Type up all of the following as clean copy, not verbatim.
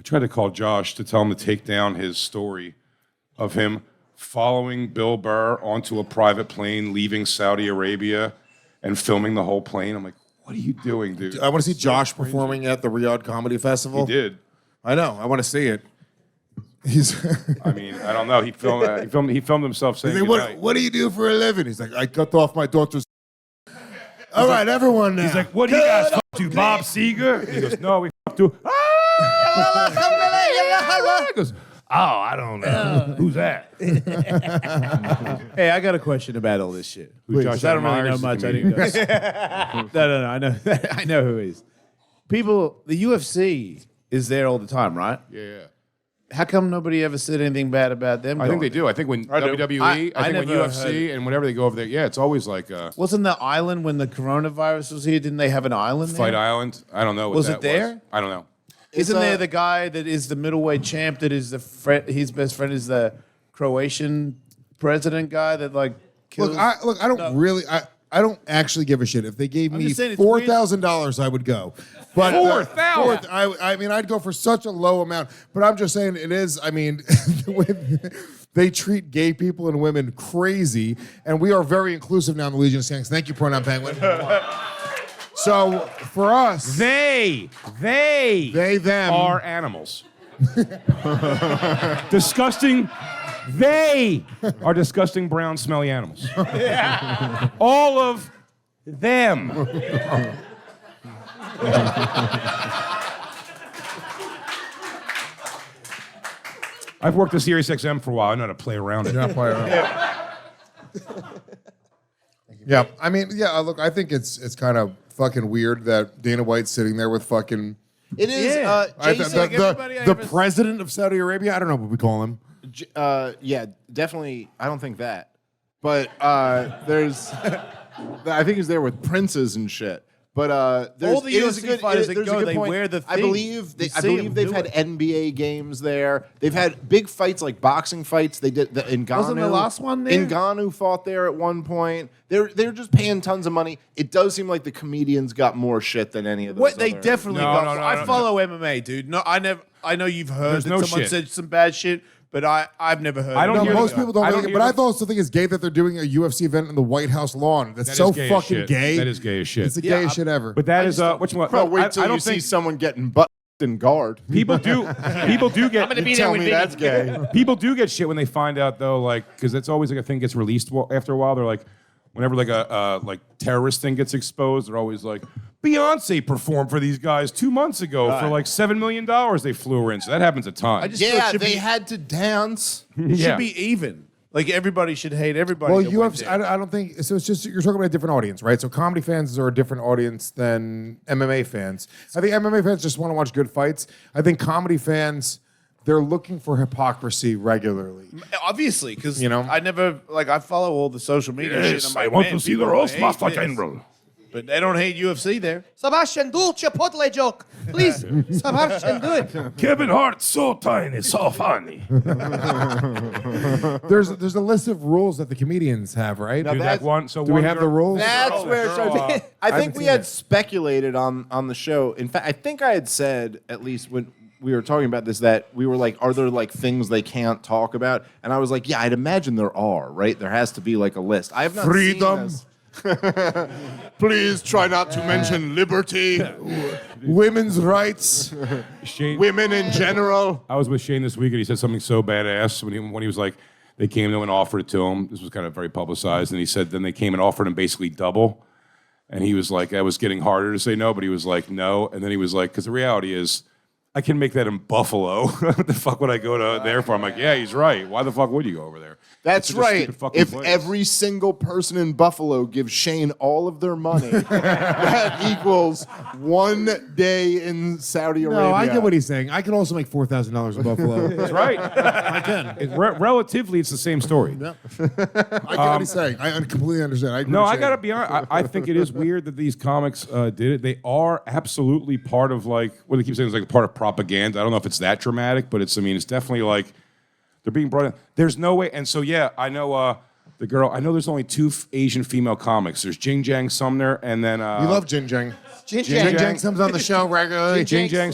tried to call Josh to tell him to take down his story of him following Bill Burr onto a private plane, leaving Saudi Arabia, and filming the whole plane. I'm like, what are you doing, dude? I want to see Josh performing at the Riyadh Comedy Festival. He did. I know. I want to see it. I mean, I don't know. He filmed himself saying, like, what do you do for a living? He's like, I cut off my daughter's. All right, everyone now. He's like, what do you guys fuck to, Bob Seger? He goes, no, we fuck to. He goes, oh, I don't know. Who's that? Hey, I got a question about all this shit. Who's Josh I don't really know Myers? much. I didn't No. I know. I know who he is. People, the UFC is there all the time, right? Yeah. How come nobody ever said anything bad about them? I think they do. I think when WWE, I think when UFC, and whenever they go over there, yeah, it's always like Wasn't the island when the coronavirus was here? Didn't they have an island Fight there? Island. I don't know. What Was that it there? Was. I don't know. Isn't there the guy that is the middleweight champ that is his best friend is the Croatian president guy that like kills? I don't really. I don't actually give a shit. If they gave me $4,000, I would go. But $4,000. I mean, I'd go for such a low amount. But I'm just saying, it is. I mean, they treat gay people and women crazy, and we are very inclusive now in the Legion of Skanks. Thank you, Pronoun Penguin. So for us, they them are animals. Disgusting. They are disgusting, brown, smelly animals. All of them. I've worked at Sirius XM for a while. I know how to play around it. Yeah, I mean, look, I think it's kind of fucking weird that Dana White's sitting there with fucking. It is. Jason, the president of Saudi Arabia. I don't know what we call him. Yeah, definitely. I don't think that. But there's. I think he's there with princes and shit. But there's all the UFC fighters that go, they wear the thing. I believe they've had NBA games there. They've had big fights like boxing fights. They did Ngannou. Wasn't the last one there? Ngannou fought there at one point. They're just paying tons of money. It does seem like the comedians got more shit than any of those. They definitely got. I follow MMA, dude. No, I never. I know you've heard that someone said some bad shit. But I've never heard. Most people don't. Really, but I also think it's gay that they're doing a UFC event in the White House lawn. That's so fucking gay. That is gay as shit. It's the gayest shit ever. But that is which one? Bro, wait till you see someone getting butt in guard. People do get. I'm gonna be there with me. That's gay. People do get shit when they find out though, like because it's always like a thing gets released after a while. They're like, whenever like a like terrorist thing gets exposed, they're always like, Beyonce performed for these guys 2 months ago for like $7 million. They flew her in, so that happens a ton. They had to dance. It should be even. Like everybody should hate everybody. Well, UFC, I don't think so. It's just you're talking about a different audience, right? So comedy fans are a different audience than MMA fans. I think MMA fans just want to watch good fights. I think comedy fans, they're looking for hypocrisy regularly. Obviously, because you know, I follow all the social media shit. I'm like, I want to see the roast master general. But they don't hate UFC there. Sebastian, do Chipotle joke. Please, Sebastian, do it. Kevin Hart's so tiny, so funny. There's a list of rules that the comedians have, right? Now do that one. So do we have the rules? That's where it starts. I think we had speculated on the show. In fact, I think I had said, at least when we were talking about this, that we were like, are there like things they can't talk about? And I was like, yeah, I'd imagine there are, right? There has to be like a list. I have not Freedom. seen this. Please try not to mention liberty, women's rights, Shane, women in general. I was with Shane this week, and he said something so badass when he was like, they came to him and offered it to him. This was kind of very publicized, and he said then they came and offered him basically double, and he was like, I was getting harder to say no, but he was like no, and then he was like, because the reality is, I can make that in Buffalo. What the fuck would I go to there for? I'm like, yeah, he's right. Why the fuck would you go over there? That's right. If every single person in Buffalo gives Shane all of their money, that equals 1 day in Saudi Arabia. No, I get what he's saying. I can also make $4,000 in Buffalo. That's right. I can. Relatively, it's the same story. Yeah. I get what he's saying. I completely understand. I gotta be honest. I think it is weird that these comics did it. They are absolutely part of like what they keep saying is like part of propaganda. I don't know if it's that dramatic, but it's definitely like they're being brought in. There's no way. And so yeah, I know the girl. I know there's only two Asian female comics. There's Jing Jang Sumner, and then we love Jing Jang. Jing Jing Jang comes on the show regularly. Jing Jang.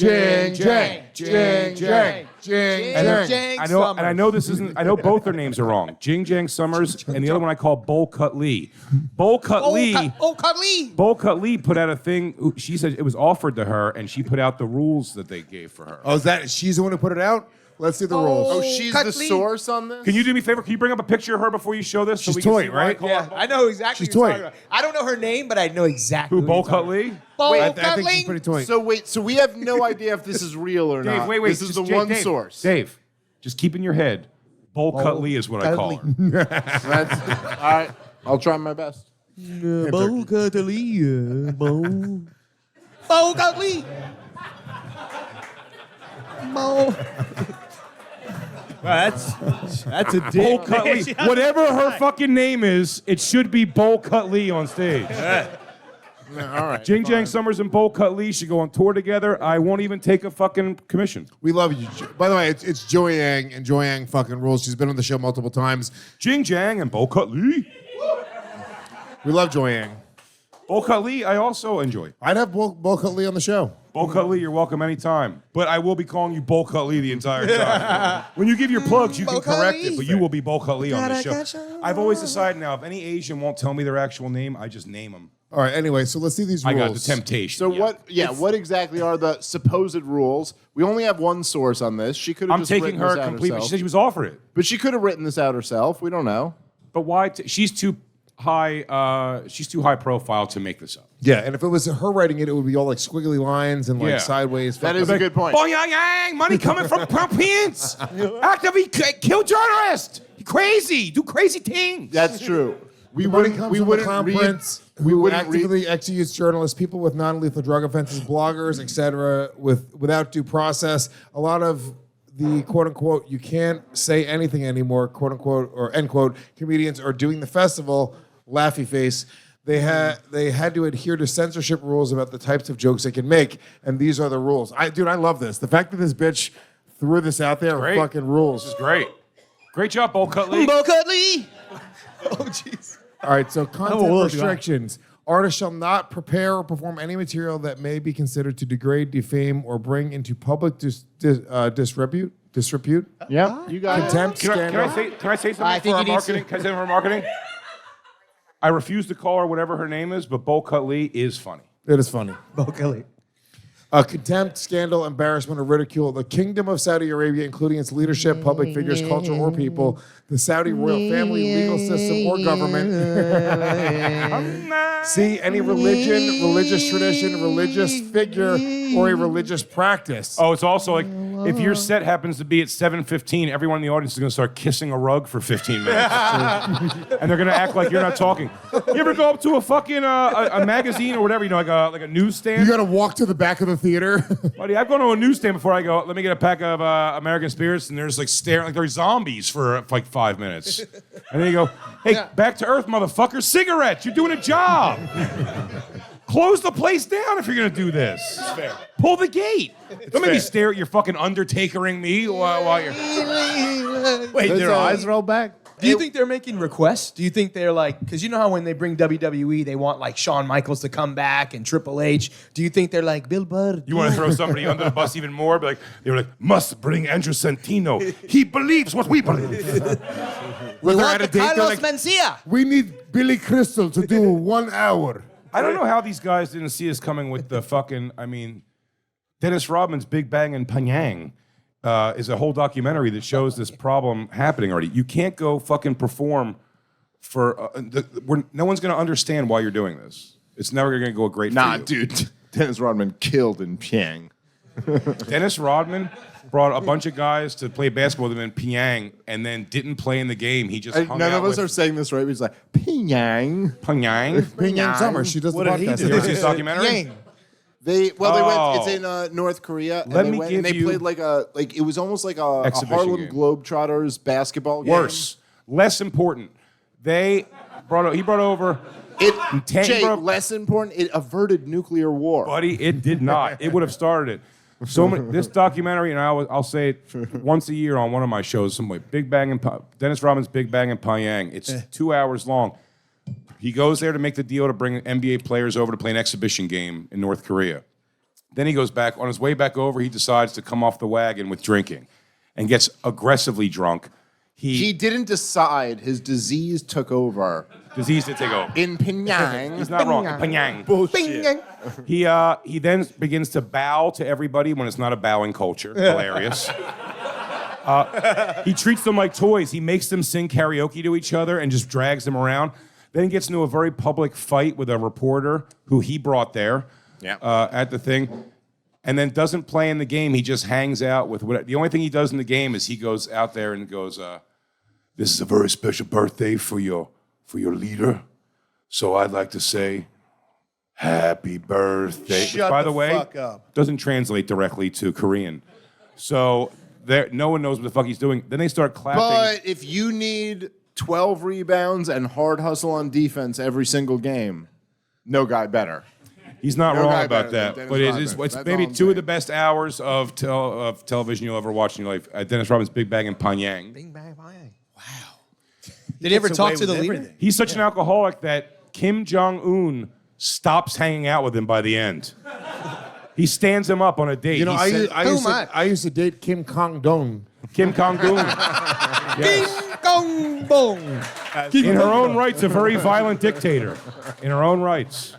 Jing, jang, jing, jang, jing, jang. I know this isn't. I know both their names are wrong. Jing Jang Summers and the other one I call Bowl Cut Lee. Bowl Cut Lee. Bowl Cut Lee put out a thing. She said it was offered to her, and she put out the rules that they gave for her. Oh, is that she's the one who put it out? Let's see the rules. Oh, she's the source on this? Can you do me a favor? Can you bring up a picture of her before you show this? She's we can toy, see why I right? call her Yeah, Bowl- I know exactly. She's who you're toy. talking about. I don't know her name, but I know exactly Who? who Bowl you're Cut talking Lee? about. I think she's pretty toy. So we have no idea if this is real or Dave, not. wait. This is the Dave, one Dave, source. Dave, just keep in your head. Bowl Cut Lee is what I call her. That's, all right. I'll try my best. Bowl Cut Lee. Bowl Cut Lee. Bowl. That's a Bowl dick. Cut Lee. Whatever her fucking name is, it should be Bowl Cut Lee on stage. All right. Jing Jang Summers and Bowl Cut Lee should go on tour together. I won't even take a fucking commission. We love you. By the way, it's Joy Yang, and Joy Yang fucking rules. She's been on the show multiple times. Jing Jang and Bowl Cut Lee. We love Joy Yang. Bowl Cut Lee, I also enjoy. I'd have Bowl Cut Lee on the show. Bowl Cut Lee, you're welcome anytime. But I will be calling you Bowl Cut Lee the entire time. When you give your plugs, you can Bowl Cut correct Lee. it, but you will be Bowl Cut Lee on this show. I've always decided now, if any Asian won't tell me their actual name, I just name them. All right. Anyway, so let's see these I rules. got the temptation. So what exactly are the supposed rules? We only have one source on this. She could have I'm just taking written her this out completely. herself. She said she was offered it. But she could have written this out herself. We don't know. But why? She's too high. She's too high profile to make this up. Yeah, and if it was her writing it, it would be all like squiggly lines and like Yeah. sideways. That is a good point. Boing, yang, yang, money coming from Province. Actively kill journalists. Crazy. Do crazy things. That's true. We Money wouldn't. comes We from wouldn't the read. conference We who wouldn't read. actively executes journalists, people with non-lethal drug offenses, bloggers, etc., without due process. A lot of the quote unquote you can't say anything anymore, quote unquote or end quote comedians are doing the festival, laughy face. They had to adhere to censorship rules about the types of jokes they can make, and these are the rules. I love this. The fact that this bitch threw this out there Great. fucking rules. This is great. Great job, Bowl Cut Lee. Bowl Cut Lee. Oh, jeez. All right, so content Oh, world, restrictions. Artists shall not prepare or perform any material that may be considered to degrade, defame, or bring into public disrepute. Yeah, you got it. Contempt, Can scandal. I say something I for think our he needs to- marketing? Can I say something for marketing? I refuse to call her whatever her name is, but Bowl Cut Lee is funny. It is funny. Bowl Cut Lee. Contempt, scandal, embarrassment, or ridicule the Kingdom of Saudi Arabia, including its leadership, public figures, culture, or people, the Saudi royal family, legal system, or government. See, any religion, religious tradition, religious figure, or a religious practice. Oh, it's also like if your set happens to be at 7:15, everyone in the audience is going to start kissing a rug for 15 minutes, and they're going to act like you're not talking. You ever go up to a fucking a magazine or whatever, like a newsstand? You gotta walk to the back of the theater. Buddy, I've gone to a newsstand before. I go, let me get a pack of American Spirits, and they're just like staring like they're zombies for like 5 minutes. And then you go, hey, back to earth, motherfucker, cigarettes, you're doing a job. Close the place down if you're gonna do this. It's fair. Pull the gate. Don't make me stare at your fucking Undertakering me while you're... Wait, There's their a- eyes roll back? Do you think they're making requests? Do you think they're like, because you know how when they bring WWE, they want like Shawn Michaels to come back and Triple H. Do you think they're like, Bill Burr? You want to throw somebody under the bus even more? Be like, they were like, must bring Andrew Santino. He believes what we believe. When they're want at a the date, they're Carlos like, Mencia. we need Billy Crystal to do 1 hour. I don't know how these guys didn't see us coming with the fucking, Dennis Rodman's Big Bang and Pyongyang is a whole documentary that shows this problem happening already. You can't go fucking perform for, no one's going to understand why you're doing this. It's never going to go great Nah, for you. dude. Dennis Rodman killed in Pyongyang. Dennis Rodman brought a bunch of guys to play basketball with him in Pyongyang and then didn't play in the game. He just hung None out of us with are saying this right. He's like, Pyongyang. Pyongyang. Pyongyang Summer, she does What the did he podcast. do? You ever see this documentary? They went. Oh. It's in North Korea. Let and they me went give and they you- played it was almost like a Exhibition Harlem game. Globetrotters basketball game. Worse. Less important. He brought over... Tank Jay, bro- less important. It averted nuclear war. Buddy, it did not. It would have started it. This documentary, and I'll say it once a year on one of my shows, some way. Dennis Rodman's Big Bang in Pyongyang. It's 2 hours long. He goes there to make the deal to bring NBA players over to play an exhibition game in North Korea. Then he goes back. On his way back over, he decides to come off the wagon with drinking and gets aggressively drunk. He didn't decide. His disease took over. Disease to take over. In Pyongyang. He's not wrong. Pyongyang. Bullshit. He then begins to bow to everybody when it's not a bowing culture. Hilarious. He treats them like toys. He makes them sing karaoke to each other and just drags them around. Then he gets into a very public fight with a reporter who he brought there at the thing. And then doesn't play in the game. He just hangs out with what. The only thing he does in the game is he goes out there and goes, "This is a very special birthday for your leader. So I'd like to say, happy birthday." Shut Which, by the the way, fuck up. doesn't translate directly to Korean. So no one knows what the fuck he's doing. Then they start clapping. But if you need 12 rebounds and hard hustle on defense every single game, no guy better. He's not No wrong guy about better that. than But Dennis it's Rodman. That's maybe all I'm two of saying. the best hours of television you'll ever watch in your life. Dennis Rodman's Big Bang in Pyongyang. Bing, bang, bang. Wow. Did he ever Gets talk away to the with leader? everything. He's such an alcoholic that Kim Jong-un stops hanging out with him by the end. He stands him up on a date. You know, He said- I used to date Kim Kong-dong. Kim Jong-un. Bing, gong, boom. In her own rights, a very violent dictator. In her own rights.